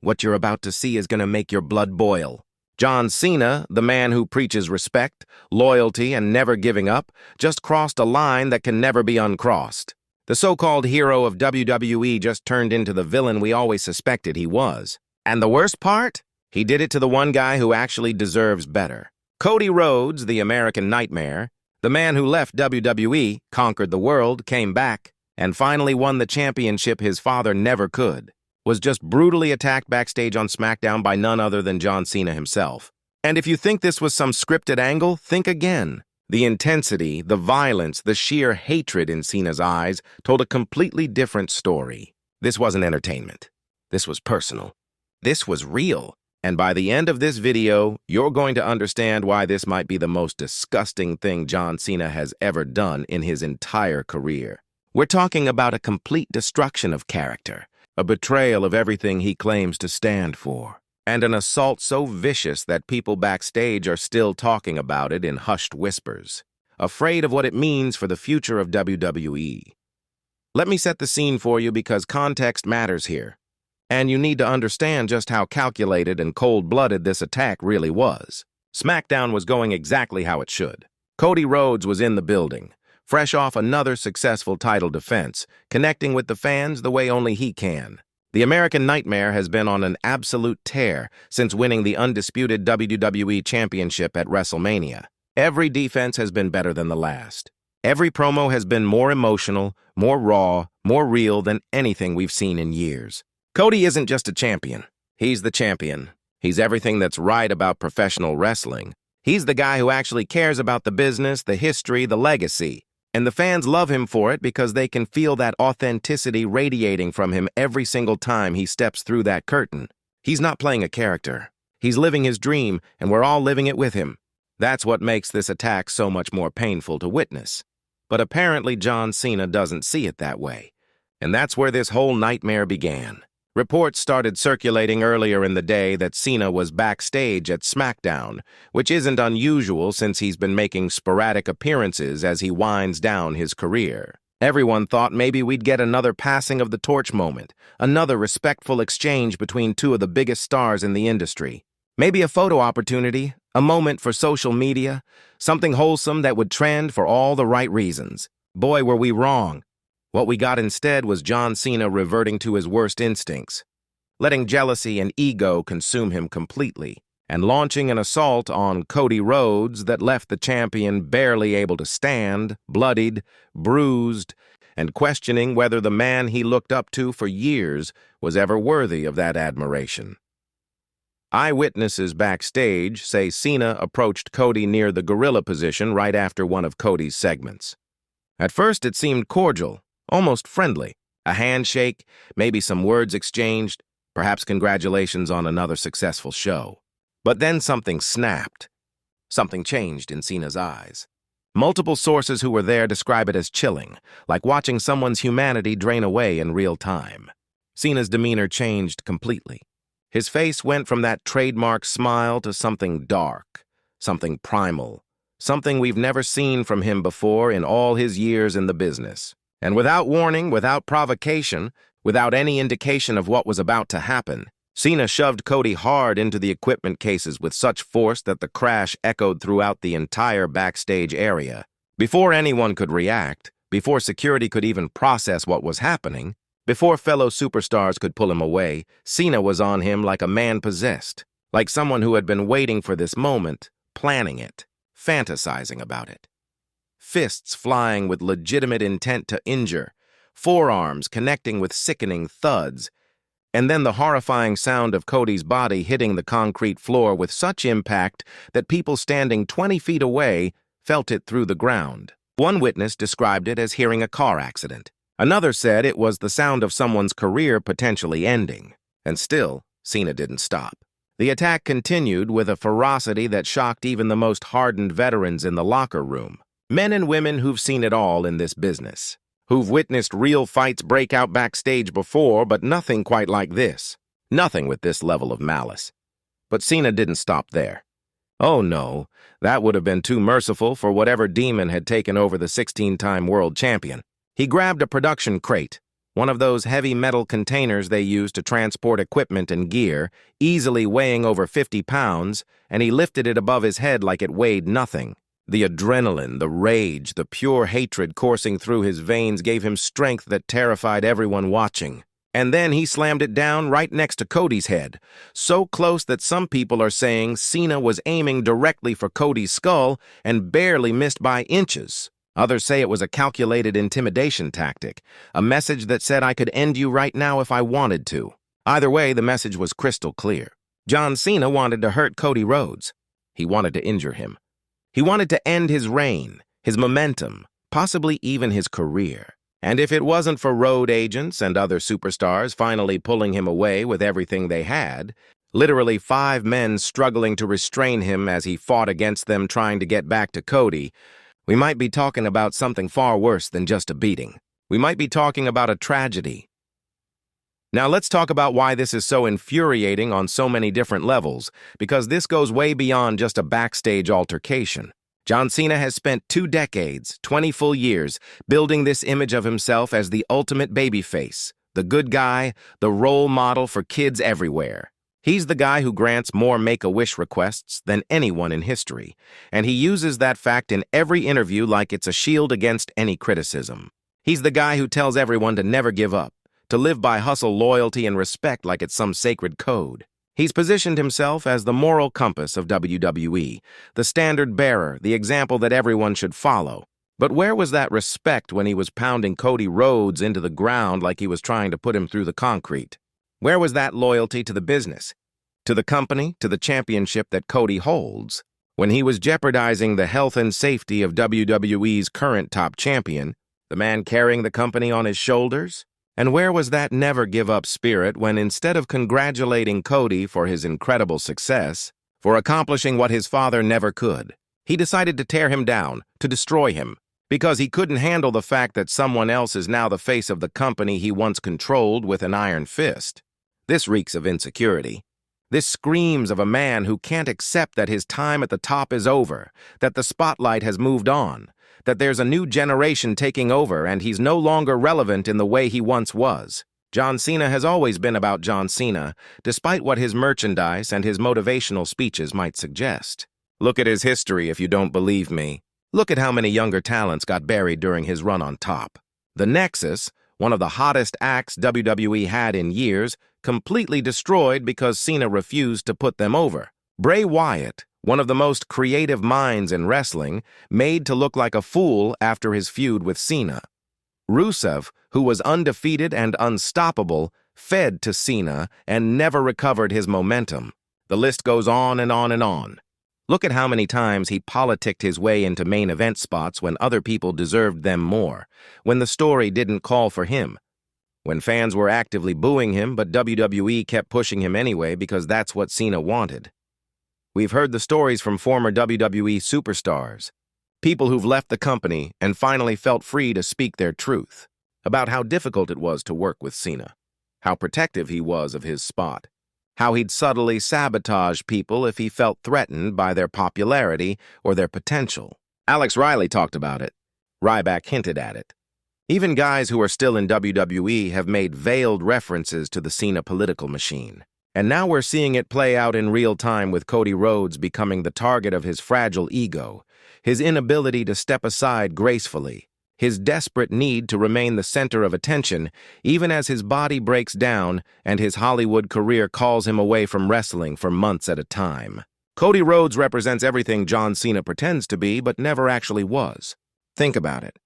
What you're about to see is going to make your blood boil. John Cena, the man who preaches respect, loyalty, and never giving up, just crossed a line that can never be uncrossed. The so-called hero of WWE just turned into the villain we always suspected he was. And the worst part? He did it to the one guy who actually deserves better. Cody Rhodes, the American Nightmare, the man who left WWE, conquered the world, came back, and finally won the championship his father never could, was just brutally attacked backstage on SmackDown by none other than John Cena himself. And if you think this was some scripted angle, think again. The intensity, the violence, the sheer hatred in Cena's eyes told a completely different story. This wasn't entertainment. This was personal. This was real. And by the end of this video, you're going to understand why this might be the most disgusting thing John Cena has ever done in his entire career. We're talking about a complete destruction of character, a betrayal of everything he claims to stand for, and an assault so vicious that people backstage are still talking about it in hushed whispers, afraid of what it means for the future of WWE. Let me set the scene for you because context matters here. And you need to understand just how calculated and cold-blooded this attack really was. SmackDown was going exactly how it should. Cody Rhodes was in the building, fresh off another successful title defense, connecting with the fans the way only he can. The American Nightmare has been on an absolute tear since winning the undisputed WWE Championship at WrestleMania. Every defense has been better than the last. Every promo has been more emotional, more raw, more real than anything we've seen in years. Cody isn't just a champion. He's the champion. He's everything that's right about professional wrestling. He's the guy who actually cares about the business, the history, the legacy. And the fans love him for it because they can feel that authenticity radiating from him every single time he steps through that curtain. He's not playing a character. He's living his dream, and we're all living it with him. That's what makes this attack so much more painful to witness. But apparently John Cena doesn't see it that way. And that's where this whole nightmare began. Reports started circulating earlier in the day that Cena was backstage at SmackDown, which isn't unusual since he's been making sporadic appearances as he winds down his career. Everyone thought maybe we'd get another passing of the torch moment, another respectful exchange between two of the biggest stars in the industry. Maybe a photo opportunity, a moment for social media, something wholesome that would trend for all the right reasons. Boy, were we wrong. What we got instead was John Cena reverting to his worst instincts, letting jealousy and ego consume him completely, and launching an assault on Cody Rhodes that left the champion barely able to stand, bloodied, bruised, and questioning whether the man he looked up to for years was ever worthy of that admiration. Eyewitnesses backstage say Cena approached Cody near the gorilla position right after one of Cody's segments. At first it seemed cordial, almost friendly. A handshake, maybe some words exchanged, perhaps congratulations on another successful show. But then something snapped. Something changed in Cena's eyes. Multiple sources who were there describe it as chilling, like watching someone's humanity drain away in real time. Cena's demeanor changed completely. His face went from that trademark smile to something dark, something primal, something we've never seen from him before in all his years in the business. And without warning, without provocation, without any indication of what was about to happen, Cena shoved Cody hard into the equipment cases with such force that the crash echoed throughout the entire backstage area. Before anyone could react, before security could even process what was happening, before fellow superstars could pull him away, Cena was on him like a man possessed, like someone who had been waiting for this moment, planning it, fantasizing about it. Fists flying with legitimate intent to injure, forearms connecting with sickening thuds, and then the horrifying sound of Cody's body hitting the concrete floor with such impact that people standing 20 feet away felt it through the ground. One witness described it as hearing a car accident. Another said it was the sound of someone's career potentially ending. And still, Cena didn't stop. The attack continued with a ferocity that shocked even the most hardened veterans in the locker room. Men and women who've seen it all in this business, who've witnessed real fights break out backstage before, but nothing quite like this. Nothing with this level of malice. But Cena didn't stop there. Oh no, that would have been too merciful for whatever demon had taken over the 16-time world champion. He grabbed a production crate, one of those heavy metal containers they use to transport equipment and gear, easily weighing over 50 pounds, and he lifted it above his head like it weighed nothing. The adrenaline, the rage, the pure hatred coursing through his veins gave him strength that terrified everyone watching. And then he slammed it down right next to Cody's head, so close that some people are saying Cena was aiming directly for Cody's skull and barely missed by inches. Others say it was a calculated intimidation tactic, a message that said I could end you right now if I wanted to. Either way, the message was crystal clear. John Cena wanted to hurt Cody Rhodes. He wanted to injure him. He wanted to end his reign, his momentum, possibly even his career. And if it wasn't for road agents and other superstars finally pulling him away with everything they had, literally 5 men struggling to restrain him as he fought against them trying to get back to Cody, we might be talking about something far worse than just a beating. We might be talking about a tragedy. Now let's talk about why this is so infuriating on so many different levels, because this goes way beyond just a backstage altercation. John Cena has spent 2 decades, 20 full years, building this image of himself as the ultimate babyface, the good guy, the role model for kids everywhere. He's the guy who grants more Make-A-Wish requests than anyone in history, and he uses that fact in every interview like it's a shield against any criticism. He's the guy who tells everyone to never give up, to live by hustle, loyalty, and respect like it's some sacred code. He's positioned himself as the moral compass of WWE, the standard bearer, the example that everyone should follow. But where was that respect when he was pounding Cody Rhodes into the ground like he was trying to put him through the concrete? Where was that loyalty to the business, to the company, to the championship that Cody holds? When he was jeopardizing the health and safety of WWE's current top champion, the man carrying the company on his shoulders? And where was that never-give-up spirit when instead of congratulating Cody for his incredible success, for accomplishing what his father never could, he decided to tear him down, to destroy him, because he couldn't handle the fact that someone else is now the face of the company he once controlled with an iron fist? This reeks of insecurity. This screams of a man who can't accept that his time at the top is over, that the spotlight has moved on, that there's a new generation taking over and he's no longer relevant in the way he once was. John Cena has always been about John Cena, despite what his merchandise and his motivational speeches might suggest. Look at his history if you don't believe me. Look at how many younger talents got buried during his run on top. The Nexus, one of the hottest acts WWE had in years, completely destroyed because Cena refused to put them over. Bray Wyatt, one of the most creative minds in wrestling, made to look like a fool after his feud with Cena. Rusev, who was undefeated and unstoppable, fed to Cena and never recovered his momentum. The list goes on and on and on. Look at how many times he politicked his way into main event spots when other people deserved them more, when the story didn't call for him, when fans were actively booing him but WWE kept pushing him anyway because that's what Cena wanted. We've heard the stories from former WWE superstars, people who've left the company and finally felt free to speak their truth, about how difficult it was to work with Cena, how protective he was of his spot, how he'd subtly sabotage people if he felt threatened by their popularity or their potential. Alex Riley talked about it. Ryback hinted at it. Even guys who are still in WWE have made veiled references to the Cena political machine. And now we're seeing it play out in real time with Cody Rhodes becoming the target of his fragile ego, his inability to step aside gracefully, his desperate need to remain the center of attention even as his body breaks down and his Hollywood career calls him away from wrestling for months at a time. Cody Rhodes represents everything John Cena pretends to be but never actually was. Think about it.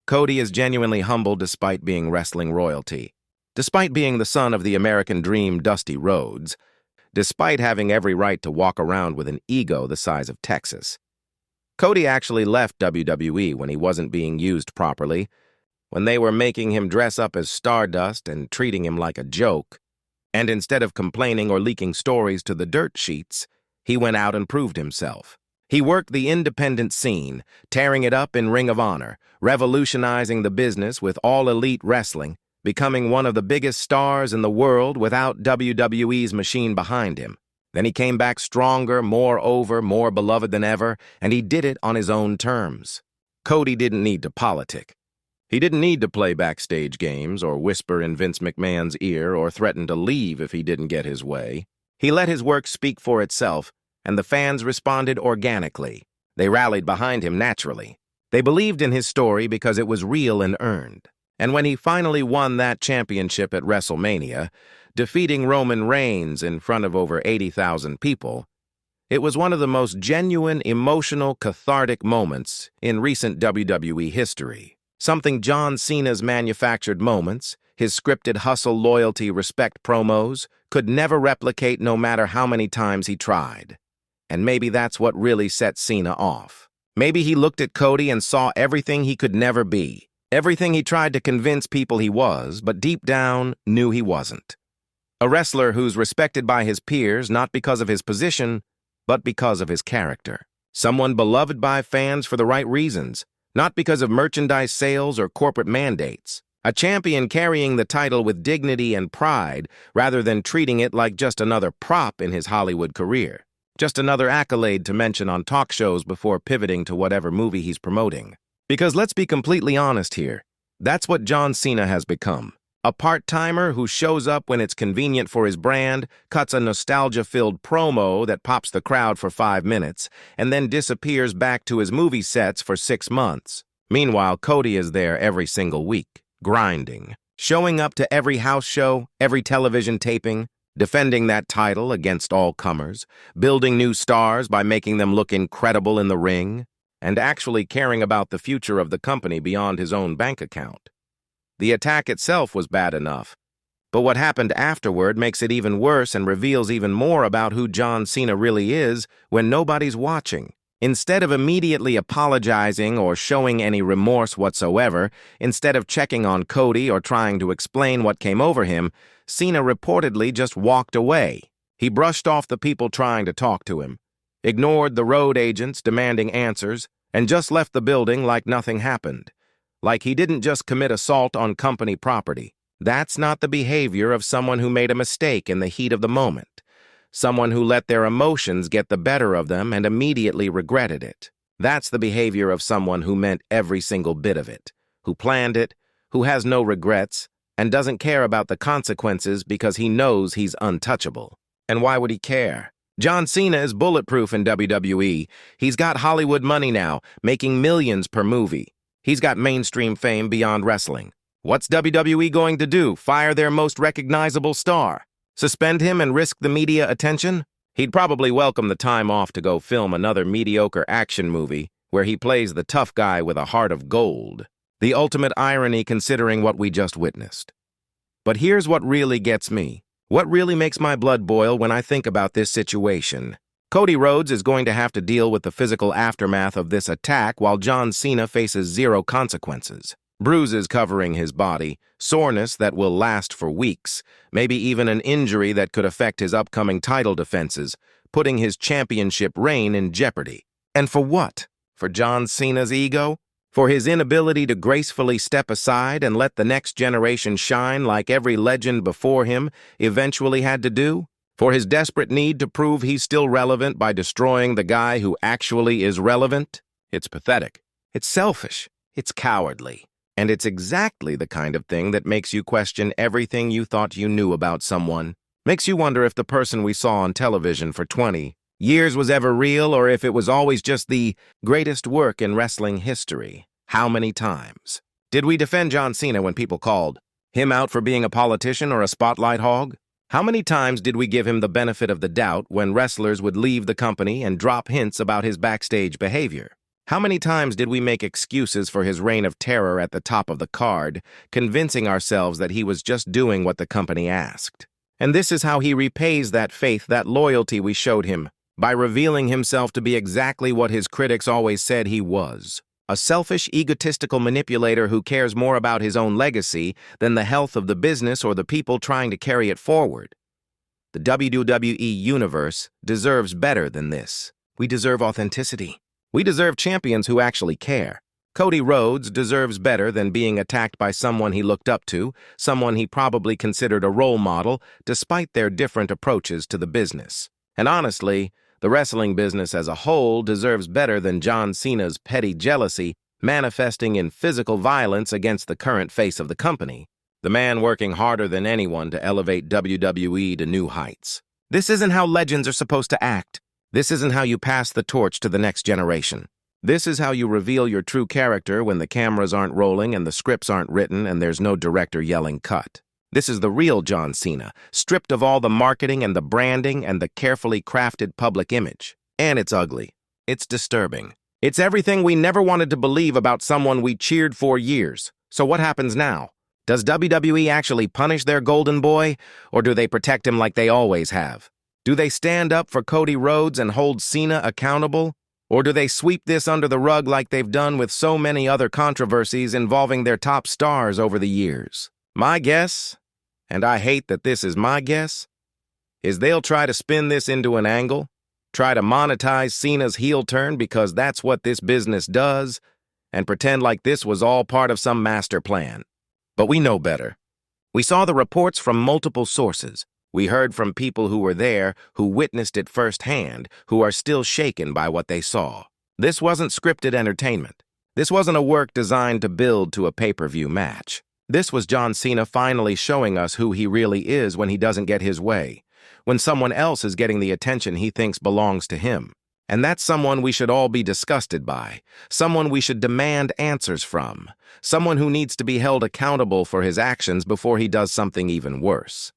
Cody is genuinely humble despite being wrestling royalty. Despite being the son of the American dream Dusty Rhodes, despite having every right to walk around with an ego the size of Texas. Cody actually left WWE when he wasn't being used properly, when they were making him dress up as Stardust and treating him like a joke. And instead of complaining or leaking stories to the dirt sheets, he went out and proved himself. He worked the independent scene, tearing it up in Ring of Honor, revolutionizing the business with All Elite Wrestling, becoming one of the biggest stars in the world without WWE's machine behind him. Then he came back stronger, more over, more beloved than ever, and he did it on his own terms. Cody didn't need to politic. He didn't need to play backstage games or whisper in Vince McMahon's ear or threaten to leave if he didn't get his way. He let his work speak for itself, and the fans responded organically. They rallied behind him naturally. They believed in his story because it was real and earned. And when he finally won that championship at WrestleMania, defeating Roman Reigns in front of over 80,000 people, it was one of the most genuine, emotional, cathartic moments in recent WWE history. Something John Cena's manufactured moments, his scripted hustle, loyalty, respect promos, could never replicate no matter how many times he tried. And maybe that's what really set Cena off. Maybe he looked at Cody and saw everything he could never be, everything he tried to convince people he was, but deep down knew he wasn't. A wrestler who's respected by his peers not because of his position, but because of his character. Someone beloved by fans for the right reasons, not because of merchandise sales or corporate mandates. A champion carrying the title with dignity and pride rather than treating it like just another prop in his Hollywood career. Just another accolade to mention on talk shows before pivoting to whatever movie he's promoting. Because let's be completely honest here, that's what John Cena has become. A part-timer who shows up when it's convenient for his brand, cuts a nostalgia-filled promo that pops the crowd for 5 minutes, and then disappears back to his movie sets for 6 months. Meanwhile, Cody is there every single week, grinding, showing up to every house show, every television taping, defending that title against all comers, building new stars by making them look incredible in the ring, and actually caring about the future of the company beyond his own bank account. The attack itself was bad enough, but what happened afterward makes it even worse and reveals even more about who John Cena really is when nobody's watching. Instead of immediately apologizing or showing any remorse whatsoever, instead of checking on Cody or trying to explain what came over him, Cena reportedly just walked away. He brushed off the people trying to talk to him, ignored the road agents demanding answers, and just left the building like nothing happened. Like he didn't just commit assault on company property. That's not the behavior of someone who made a mistake in the heat of the moment. Someone who let their emotions get the better of them and immediately regretted it. That's the behavior of someone who meant every single bit of it, who planned it, who has no regrets, and doesn't care about the consequences because he knows he's untouchable. And why would he care? John Cena is bulletproof in WWE. He's got Hollywood money now, making millions per movie. He's got mainstream fame beyond wrestling. What's WWE going to do? Fire their most recognizable star? Suspend him and risk the media attention? He'd probably welcome the time off to go film another mediocre action movie where he plays the tough guy with a heart of gold. The ultimate irony considering what we just witnessed. But here's what really gets me. What really makes my blood boil when I think about this situation. Cody Rhodes is going to have to deal with the physical aftermath of this attack while John Cena faces zero consequences. Bruises covering his body, soreness that will last for weeks, maybe even an injury that could affect his upcoming title defenses, putting his championship reign in jeopardy. And for what? For John Cena's ego? For his inability to gracefully step aside and let the next generation shine like every legend before him eventually had to do? For his desperate need to prove he's still relevant by destroying the guy who actually is relevant? It's pathetic. It's selfish. It's cowardly. And it's exactly the kind of thing that makes you question everything you thought you knew about someone. Makes you wonder if the person we saw on television for 20 years was ever real or if it was always just the greatest work in wrestling history. How many times? Did we defend John Cena when people called him out for being a politician or a spotlight hog? How many times did we give him the benefit of the doubt when wrestlers would leave the company and drop hints about his backstage behavior? How many times did we make excuses for his reign of terror at the top of the card, convincing ourselves that he was just doing what the company asked? And this is how he repays that faith, that loyalty we showed him, by revealing himself to be exactly what his critics always said he was. A selfish, egotistical manipulator who cares more about his own legacy than the health of the business or the people trying to carry it forward. The WWE Universe deserves better than this. We deserve authenticity. We deserve champions who actually care. Cody Rhodes deserves better than being attacked by someone he looked up to, someone he probably considered a role model, despite their different approaches to the business. And honestly, the wrestling business as a whole deserves better than John Cena's petty jealousy manifesting in physical violence against the current face of the company, the man working harder than anyone to elevate WWE to new heights. This isn't how legends are supposed to act. This isn't how you pass the torch to the next generation. This is how you reveal your true character when the cameras aren't rolling and the scripts aren't written and there's no director yelling cut. This is the real John Cena, stripped of all the marketing and the branding and the carefully crafted public image. And it's ugly. It's disturbing. It's everything we never wanted to believe about someone we cheered for years. So what happens now? Does WWE actually punish their golden boy, or do they protect him like they always have? Do they stand up for Cody Rhodes and hold Cena accountable? Or do they sweep this under the rug like they've done with so many other controversies involving their top stars over the years? My guess, and I hate that this is my guess, is they'll try to spin this into an angle, try to monetize Cena's heel turn because that's what this business does, and pretend like this was all part of some master plan. But we know better. We saw the reports from multiple sources. We heard from people who were there, who witnessed it firsthand, who are still shaken by what they saw. This wasn't scripted entertainment. This wasn't a work designed to build to a pay-per-view match. This was John Cena finally showing us who he really is when he doesn't get his way, when someone else is getting the attention he thinks belongs to him. And that's someone we should all be disgusted by, someone we should demand answers from, someone who needs to be held accountable for his actions before he does something even worse.